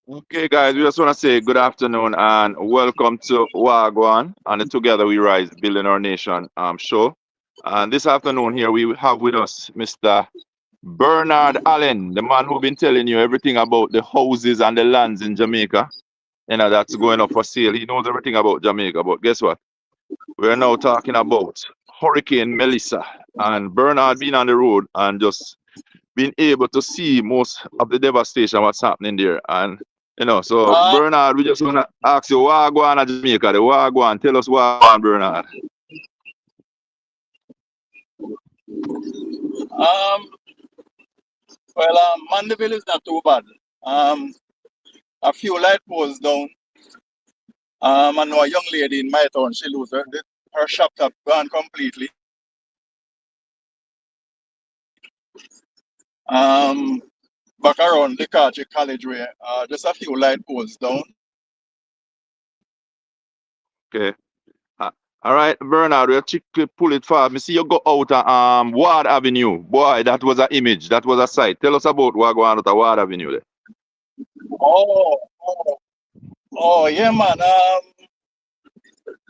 Okay, guys, we just want to say good afternoon and welcome to Wagwan and the Together We Rise Building Our Nation show. And this afternoon here we have with us Mr. Bernard Allen, the man who been telling you everything about the houses and the lands in Jamaica. That's going up for sale. He knows everything about Jamaica. But guess what? We're now talking about Hurricane Melissa. And Bernard being on the road and just being able to see most of the devastation what's happening there. So Uh, Bernard, we just wanna ask you what go on at Jamaica, the what go on. Tell us what go on, Bernard. um, Mandeville is not too bad. Um, a few light poles down. I know a young lady in my town, she lose her shop top gone completely. Um, Back around the College way, just a few light poles down. Okay. Uh, all right, Bernard, we'll pull it fast. Me see you go out of Ward Avenue. Boy, that was an image. That was a sight. Tell us about what go on at Ward Avenue there. Oh, oh, oh, yeah, man.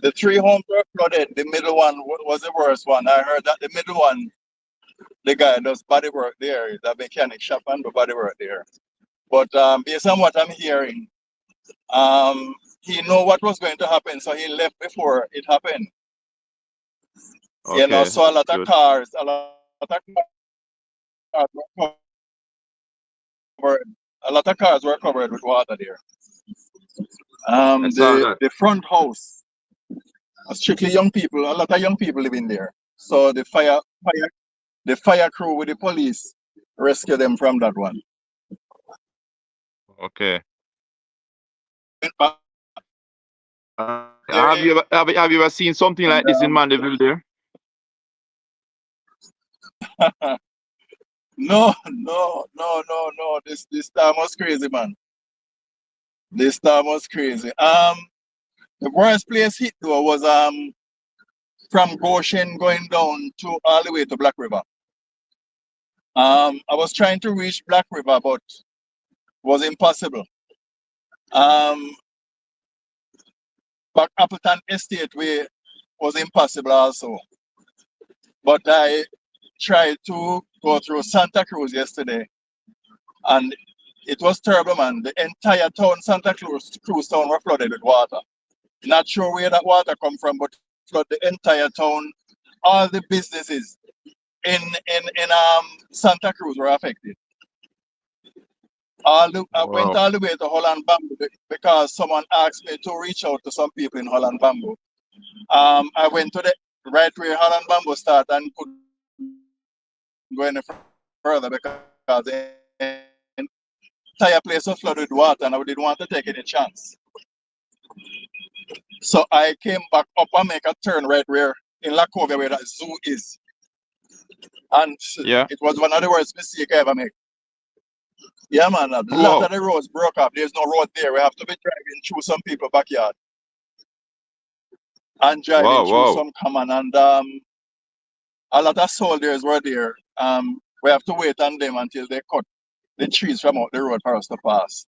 The three homes were flooded. The middle one was the worst one. I heard that the middle one, the guy does body work there. The mechanic shop and do body work there. But based on what I'm hearing, he know what was going to happen, so he left before it happened. Okay, So that's good. a lot of cars were covered, a lot of cars were covered with water there. I saw that. The front house, strictly young people. A lot of young people living there. So the fire crew with the police rescue them from that one. Okay. Went back there Have you ever seen something and like this in Mandeville there? no, no, no, no, no. This time was crazy, man. This time was crazy. The worst place hit though was from Goshen going down to all the way to Black River. I was trying to reach Black River, but was impossible. Um, Back Appleton Estate way was impossible also. But I tried to go through Santa Cruz yesterday, and it was terrible, man. The entire town, Cruz town, were flooded with water. Not sure where that water come from, but flood the entire town. All the businesses in Santa Cruz were affected. I went Wow. all the way to Holland Bamboo because someone asked me to reach out to some people in Holland Bamboo. I went to the right where Holland Bamboo start and couldn't go any further because the entire place was flooded with water and I didn't want to take any chance. So I came back up and make a turn right where in Lacovia where that zoo is. And Yeah. it was one of the worst mistakes I ever made. Yeah, man, a lot of Wow. the roads broke up. There's no road there. We have to be driving through some people's backyard and driving Wow. through Wow. some common. And a lot of soldiers were there. We have to wait on them until they cut the trees from out the road for us to pass.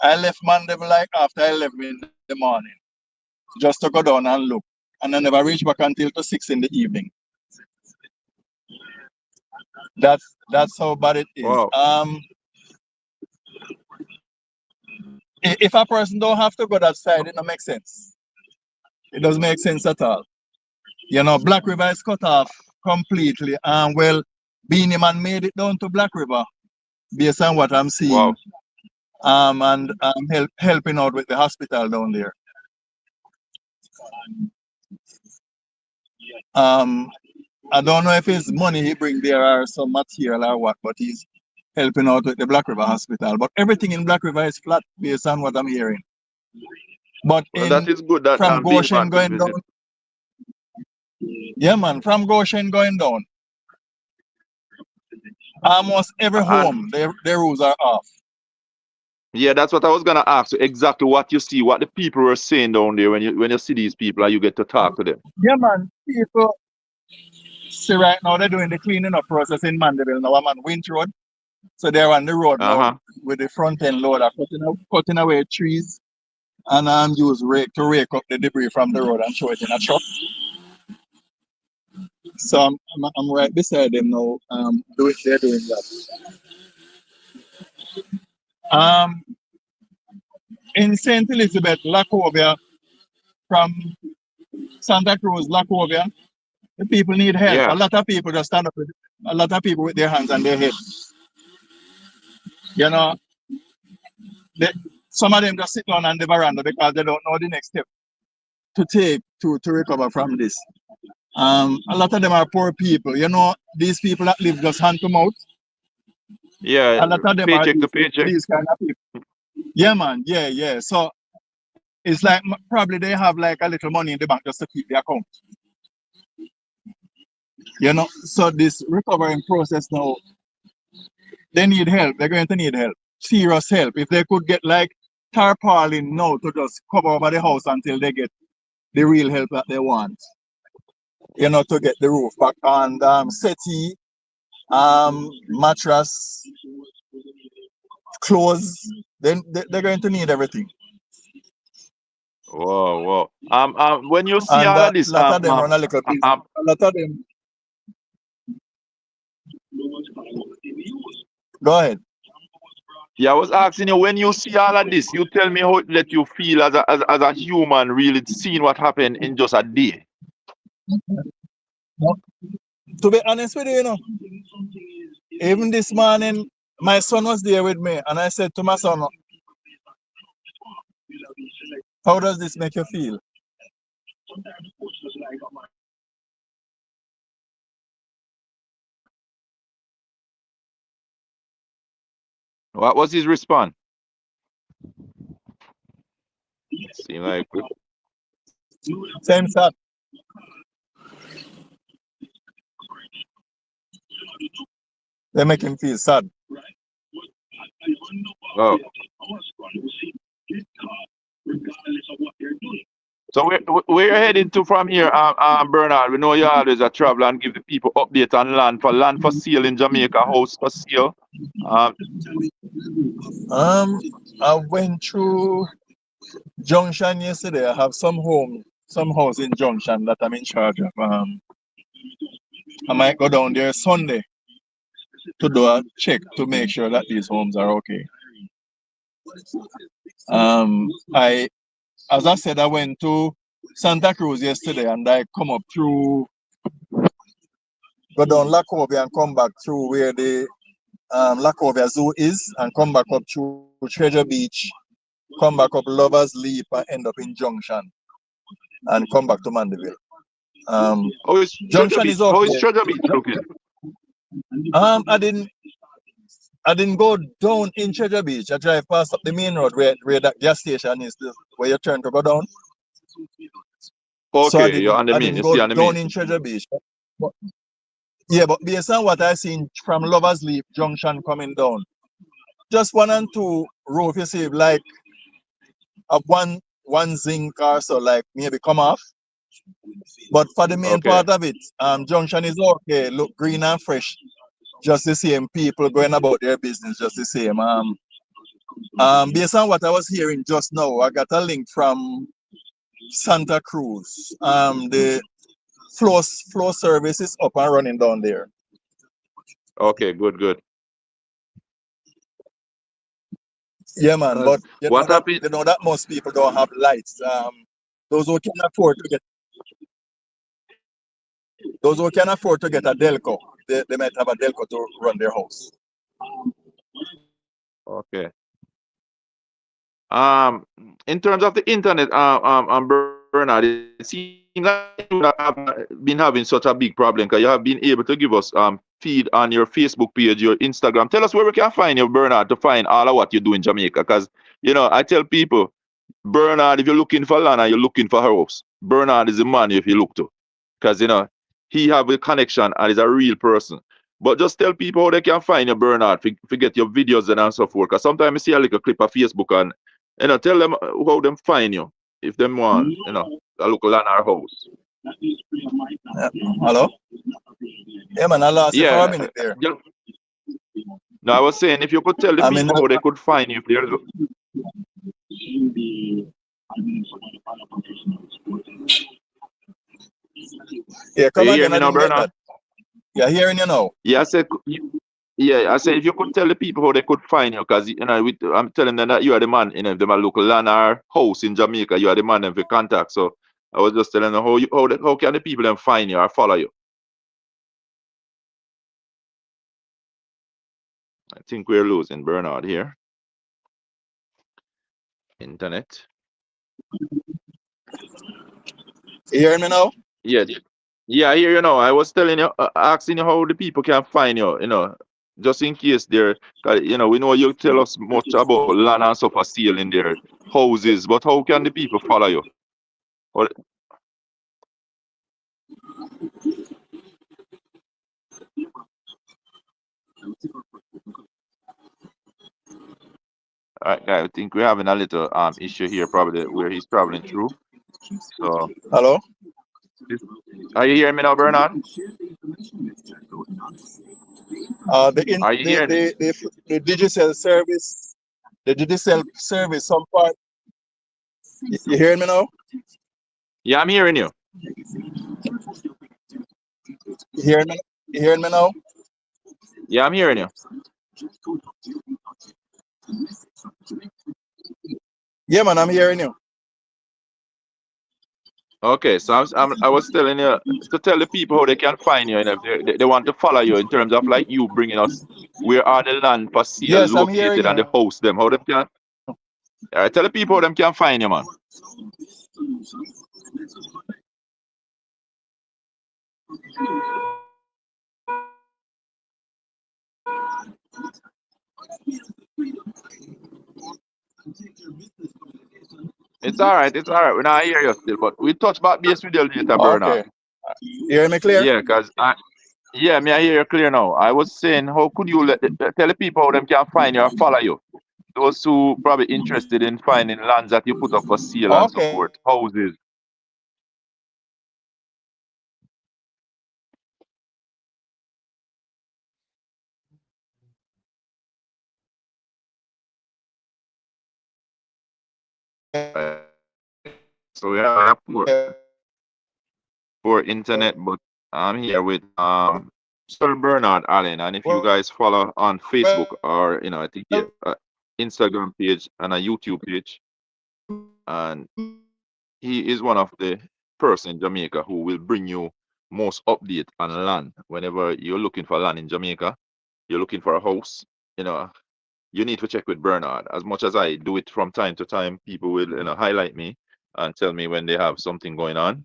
I left Mandeville like after 11 in the morning just to go down and look. And I never reached back until to 6 in the evening. That's how bad it is. Wow. If a person don't have to go that side, it don't make sense. It doesn't make sense at all. Black River is cut off completely. Well, Beanie Man made it down to Black River based on what I'm seeing. Wow. And helping out with the hospital down there. Um, I don't know if it's money he bring there or some material or what, but he's helping out with the Black River Hospital. But everything in Black River is flat based on what I'm hearing. But Well, that is good that from Beanie Goshen Man could going down, visit. yeah, man, from Goshen going down, almost every And home, their roofs are off. yeah, that's what I was gonna ask you. Exactly what you see, what the people were saying down there when you see these people and you get to talk to them. Yeah, man, people see right now they're doing the cleaning up process in Mandeville now, man, Winch Road. So they're on the road now Uh-huh. with the front end loader, cutting away trees and use rake to rake up the debris from the road and throw it in a truck. So I'm right beside them now. They're doing that. Um, in Saint Elizabeth, Lacovia, from Santa Cruz, Lacovia, the people need help. A Yeah. lot of people just stand up with a lot of people with their hands on their head. You know, they, some of them just sit down on the veranda because they don't know the next step to take to recover from this. A lot of them are poor people. You know, these people that live just hand to mouth. Yeah. A lot of them are Paycheck to paycheck. these kind of people. Yeah, man. Yeah, yeah. So it's like probably they have like a little money in the bank just to keep their account. You know, so this recovering process now, they need help. They're going to need help, serious help. If they could get like tarpaulin now to just cover over the house until they get the real help that they want. You know, to get the roof back on, settee, mattress, clothes. Then they're going to need everything. Whoa, whoa. When you see And all a of this, lot of them run a little business. A lot of them. Go ahead. yeah, I was asking you, when you see all of this, you tell me how it let you feel as a human, really seeing what happened in just a day. No, to be honest with you, you know, even this morning, my son was there with me, and I said to my son, "How does this make you feel?" What was his response? Seem like Same sad. They make him feel sad. oh. So where you heading to from here, Bernard? We know you always a travel and give the people update on land for sale in Jamaica, house for sale. Um, Um, I went through Junction yesterday. I have some house in Junction that I'm in charge of. I might go down there Sunday to do a check to make sure that these homes are okay. I, as I said, I went to Santa Cruz yesterday and I come up through, go down Lacovia and come back through where the Lacovia Zoo is and come back up through Treasure Beach, come back up Lover's Leap and end up in Junction and come back to Mandeville. how is Treasure Junction is Beach? How is okay. Treasure Beach looking? Um, I didn't I didn't go down in Treasure Beach. I drive past up the main road where that gas station is, where you turn to go down. So Okay, you're on the I main. didn't You go see on the down main. in Treasure Beach. But, yeah, but based on what I seen from Lovers Leap Junction coming down, just one and two roof you see like a one zinc or so like maybe come off. But for the main Okay. part of it, Junction is okay, look green and fresh. Just the same people going about their business, just the same. Based on what I was hearing just now, I got a link from Santa Cruz. The flow service is up and running down there. Okay, good, good. Yeah, man. But What happened? you know that most people don't have lights. Those who can afford to get those who can afford to get a Delco, they might have a Delco to run their house. Okay. In terms of the internet, Bernard, it seems like you have been having such a big problem because you have been able to give us feed on your Facebook page, your Instagram. Tell us where we can find you, Bernard, to find all of what you do in Jamaica. Because I tell people, Bernard, if you're looking for land and you're looking for a house, Bernard is the man if you look to. Because he have a connection and is a real person. But just tell people how they can find you, Bernard, to get your videos and so forth. Because sometimes I see a little clip of Facebook and tell them how them find you if them want, a local land or house. Yeah. Hello? Yeah, man, I lost you for a Yeah, minute there. No, I was saying if you could tell the I mean, people how they could find you if they're yeah, are come you hearing again. me I now, didn't get Bernard? that. Yeah, hearing you now. Yeah, I said yeah, I said if you could tell the people how they could find you, because I'm telling them that you are the man, if they might look land or house in Jamaica, you are the man them for contact. So I was just telling them how can the people then find you or follow you. I think we're losing Bernard here. Internet. You hearing me now? Yeah, yeah, I hear you now. I was telling you, asking you how the people can find you, just in case they're, 'cause, we know you tell us much about land and stuff for sale in their houses, but how can the people follow you? Or, I think we're having a little issue here, probably where he's traveling through. So, Hello? is- are you hearing me now, Bernard? The, in, Are you hearing me? the digital service, some part. You hearing me now? Yeah, I'm hearing you. You hearing me? You hearing me now? Yeah, I'm hearing you. Yeah, man, I'm hearing you. Okay, so I was telling you to tell the people how they can find you, and if they want to follow you in terms of like you bringing us where are the land for sale Yes, I'm hearing located and the you. house them, how them can. All right, tell the people how them can find you, man. It's all right. We not hear you still, but we touch back base with you later, Bernard. Okay. You hear me clear? Yeah, yeah, me I hear you clear now. I was saying, how could you tell the people how them can find you or follow you? Those who probably interested in finding lands that you put up for sale and so Okay. forth, houses. Uh, so we have poor internet, but I'm here with Sir Bernard Allen, and if you Well, guys follow on Facebook or I think yeah, Instagram page and a YouTube page, and he is one of the person in Jamaica who will bring you most update on land whenever you're looking for land in Jamaica. You're looking for a house, you know, you need to check with Bernard. As much as I do it from time to time, people will highlight me and tell me when they have something going on.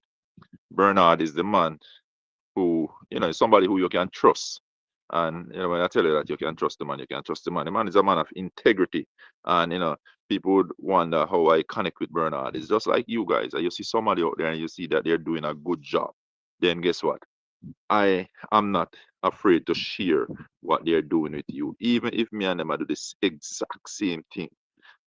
Bernard is the man who, is somebody who you can trust. And when I tell you that you can trust the man, you can trust the man. The man is a man of integrity. And people would wonder how I connect with Bernard. It's just like you guys. You see somebody out there and you see that they're doing a good job. Then guess what? I am not afraid to share what they're doing with you. Even if me and them are do this exact same thing.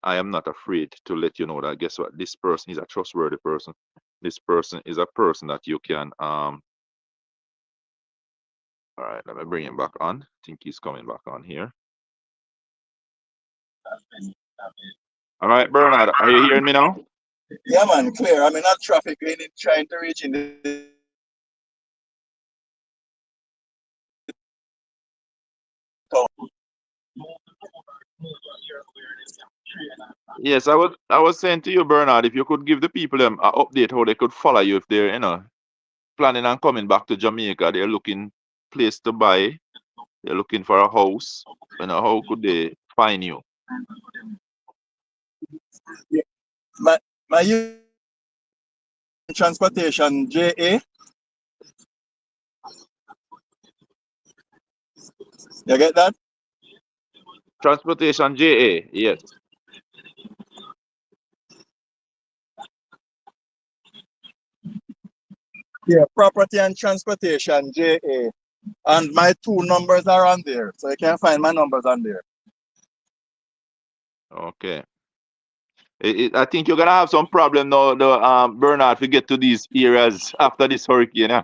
I am not afraid to let you know that guess what? This person is a trustworthy person. This person is a person that you can all right, let me bring him back on. I think he's coming back on here. All right, Bernard, are you hearing me now? yeah, man, clear. I'm in a traffic lane trying to reach in the town. Yes, I was saying to you, Bernard, if you could give the people them an update how they could follow you if they're planning on coming back to Jamaica, they're looking place to buy, they're looking for a house, how could they find you? Yeah. My transportation JA. You get that? Transportation JA, yes. Yeah, property and transportation JA. And my two numbers are on there. So you can find my numbers on there. Okay. I think you're gonna have some problem now, Bernard, to get to these areas after this hurricane. Huh?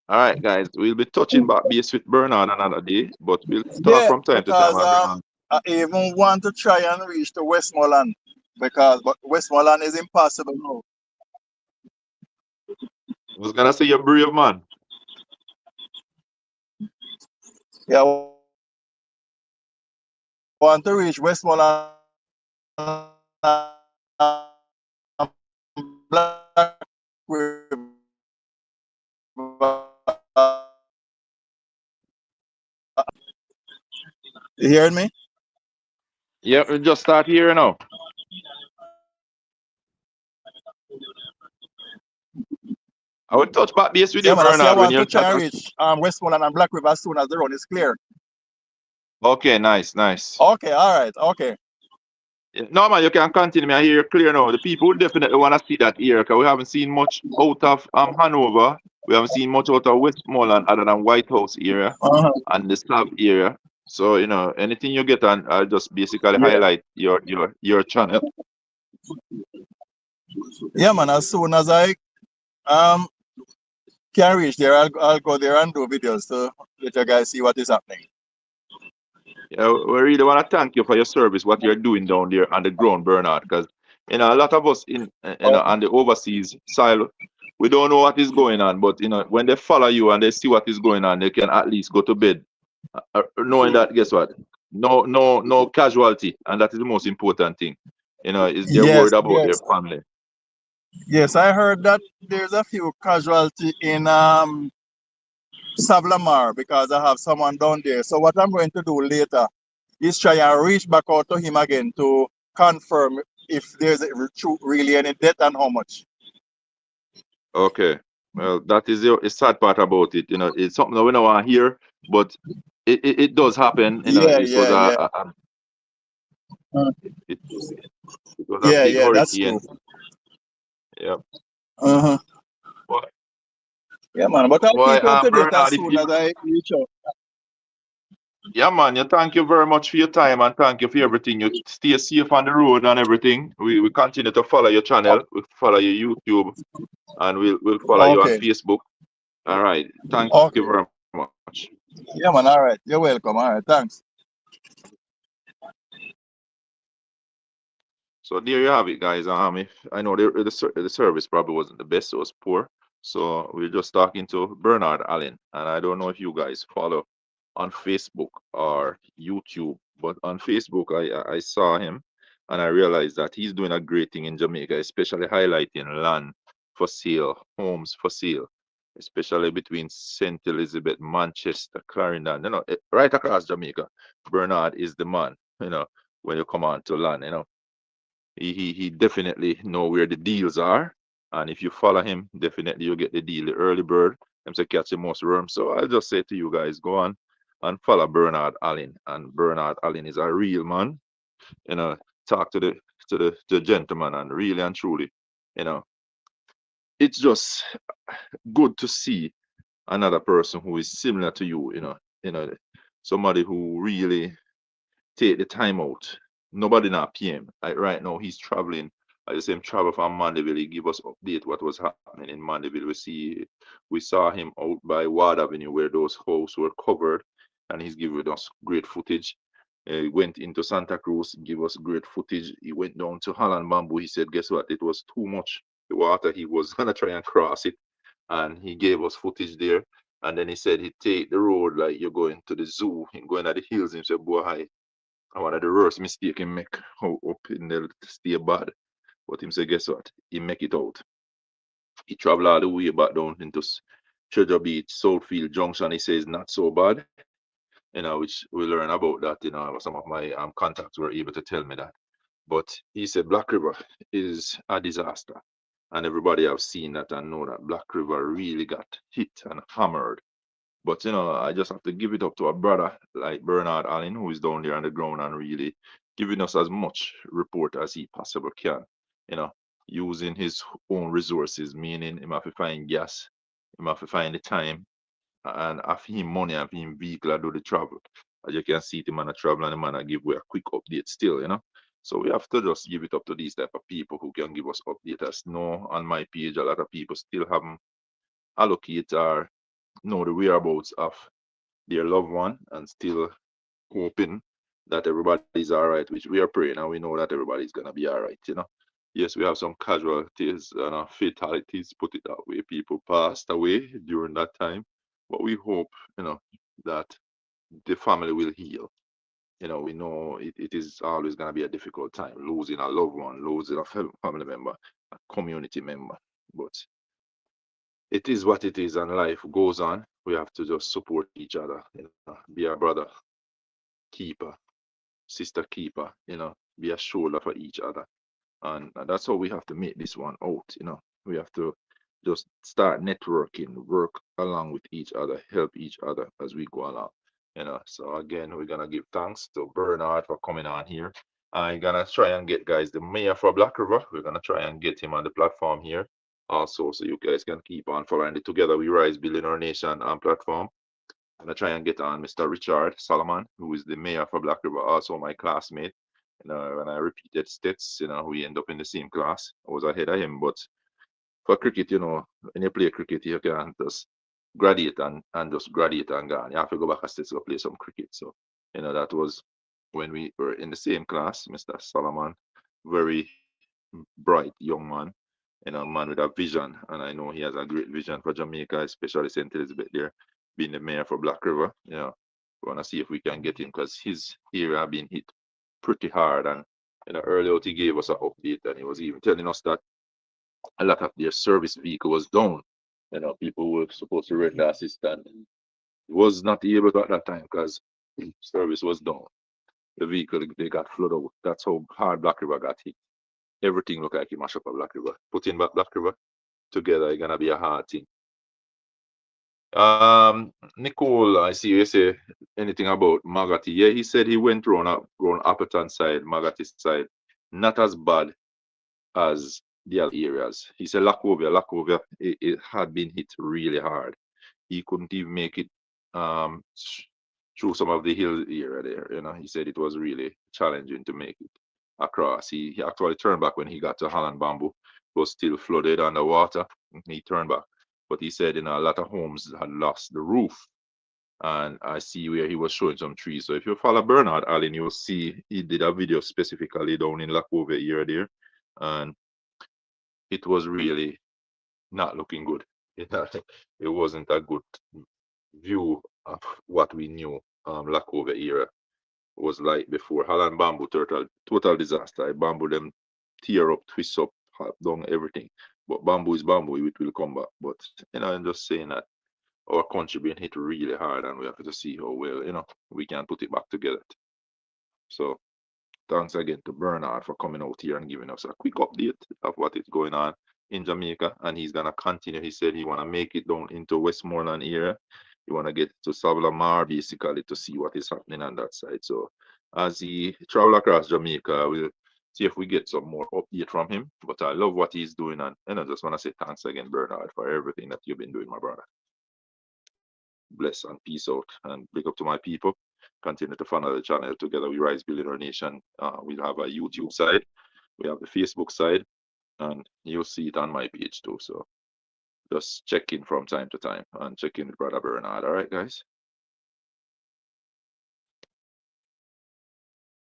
All right, guys, we'll be touching back base with Bernard another day, but we'll talk Yeah, from time to time. because Bernard, I even want to try and reach to Westmoreland because but Westmoreland is impossible now. I was gonna say you're brave man. Yeah, I want to reach Westmoreland Black you hearing me? Yeah, we just start here now. I will touch back base with Yeah, you, man. I say I Bernard, when want you're to try chat. and reach Westmoreland and Black River as soon as the road is clear. Okay, nice, nice. Okay, all right, okay. Yeah, no, man, you can continue. Me, I hear you clear now. The people will definitely want to see that here because we haven't seen much out of Hanover. We haven't seen much out of Westmoreland other than White House area Uh-huh. and the South area. So, anything you get on, I'll just basically Yeah, highlight your channel. yeah, man. As soon as I um can reach there, I'll go there and do videos to let you guys see what is happening. Yeah, we really want to thank you for your service, what you're doing down there on the ground, Bernard, because a lot of us in Okay. on the overseas side, we don't know what is going on, but when they follow you and they see what is going on, they can at least go to bed knowing that guess what? No casualty, and that is the most important thing. Is they're Yes, worried about their yes, family. yes. I heard that there's a few casualty in Savlamar because I have someone down there. So what I'm going to do later is try and reach back out to him again to confirm if there's really any debt and how much. Okay. Well, that is the sad part about it. It's something that we don't want to hear, but it does happen. Yeah, It was yeah, yeah. Uh, it, it was a yeah, big yeah, that's true. hurricane. Yeah. Uh-huh. Boy, Yeah, man. But I'll boy, keep you up to date as Bernard, if soon you as I reach out. yeah, man, thank you very much for your time and thank you for everything. You stay safe on the road and everything. We continue to follow your channel. We follow your YouTube and we'll follow you on Okay. Facebook. All right. Thank you very Okay. much. Yeah, man. All right. You're welcome. All right. Thanks. So there you have it, guys. If I know the service probably wasn't the best, it was poor. So we're just talking to Bernard Allen, and I don't know if you guys follow on Facebook or YouTube, but on Facebook I saw him, and I realized that he's doing a great thing in Jamaica, especially highlighting land for sale, homes for sale, especially between Saint Elizabeth, Manchester, Clarendon, right across Jamaica. Bernard is the man, when you come on to land. He definitely know where the deals are. And if you follow him, definitely you get the deal. The early bird, them say catch the most worm. So I'll just say to you guys, go on and follow Bernard Allen. And Bernard Allen is a real man. You know, talk to the gentleman and really and truly, you know, it's just good to see another person who is similar to you, somebody who really take the time out. Nobody not pay him. Like right now, he's traveling. I just him travel from Mandeville. He give us update what was happening in Mandeville. We saw him out by Ward Avenue where those houses were covered, and he's giving us great footage. He went into Santa Cruz, give us great footage. He went down to Holland Bamboo. He said, guess what? It was too much. The water. He was gonna try and cross it, and he gave us footage there. And then he said he'd take the road like you're going to the zoo, and going at the hills. And he said, boy, hi, one of the worst mistake he make up in the stay bad. But him say, guess what? He make it out. He travel all the way back down into Treasure Beach, Southfield Junction. He says not so bad, which we learn about that. Some of my contacts were able to tell me that. But he said Black River is a disaster. And everybody have seen that and know that Black River really got hit and hammered. But I just have to give it up to a brother like Bernard Allen, who is down there on the ground and really giving us as much report as he possibly can. You know, using his own resources, meaning him have to find gas, him have to find the time, and have him money, have him vehicle do the travel. As you can see, the man a travel and the man a give we a quick update still. So we have to just give it up to these type of people who can give us update. As know on my page, a lot of people still haven't allocate or know the whereabouts of their loved one and still hoping that everybody's all right, which we are praying and we know that everybody's gonna be all right, you know. Yes, we have some casualties and fatalities, put it that way. People passed away during that time, but we hope, you know, that the family will heal. You know, we know it is always gonna be a difficult time, losing a loved one, losing a family member, a community member. But it is what it is, and life goes on. We have to just support each other, you know, be a brother keeper, sister keeper, you know, be a shoulder for each other. And that's how we have to make this one out, you know. We have to just start networking, work along with each other, help each other as we go along, you know. So again, we're gonna give thanks to Bernard for coming on here. I'm gonna try and get guys the mayor for Black River. We're gonna try and get him on the platform here also, so you guys can keep on following the Together We Rise Building Our Nation platform. I'm gonna try and get on Mr. Richard Solomon, who is the mayor for Black River, also my classmate. You know, when I repeated states, you know, we end up in the same class. I was ahead of him, but for cricket, you know, when you play cricket, you can't just graduate and just graduate and gone. You have to go back and states to play some cricket. So, you know, that was when we were in the same class, Mr. Solomon, very bright young man, you know, man with a vision, and I know he has a great vision for Jamaica, especially St. Elizabeth there, being the mayor for Black River. You know, we want to see if we can get him because his area been hit pretty hard. And you know, earlier he gave us an update, and he was even telling us that a lot of their service vehicle was down. You know, people were supposed to render assistance. Was not able to at that time because service was down. The vehicle they got flooded out. That's how hard Black River got hit. Everything looked like it mashed up a Black River. Putting back Black River together, it's gonna be a hard thing. Nicole, I see you say anything about Magati. Yeah, he said he went around Appleton side, Magati side. Not as bad as the other areas. He said Lacovia, it had been hit really hard. He couldn't even make it um through some of the hill area there. You know, he said it was really challenging to make it across. He actually turned back when he got to Holland Bamboo. It was still flooded underwater. He turned back. But he said, you know, a lot of homes had lost the roof. And I see where he was showing some trees. So if you follow Bernard Allen, you'll see he did a video specifically down in Lacovia area there. And it was really not looking good. It wasn't a good view of what we knew Lacovia era was like before. Holland Bamboo, total disaster. Bamboo them tear up, twist up, hop down everything. But bamboo is bamboo, it will come back. But you know, I'm just saying that our country being hit really hard and we have to see how well, you know, we can put it back together. So thanks again to Bernard for coming out here and giving us a quick update of what is going on in Jamaica. And he's gonna continue. He said he wanna make it down into Westmoreland area. He wanna get to Savlamar basically to see what is happening on that side. So as he travel across Jamaica, we'll see if we get some more update from him. But I love what he's doing, and I just wanna say thanks again, Bernard, for everything that you've been doing, my brother. Bless and peace out, and big up to my people. Continue to follow the channel. Together We Rise Building Our Nation. We'll have a YouTube side, we have the Facebook side, and you'll see it on my page too. So just check in from time to time and check in with Brother Bernard. All right, guys.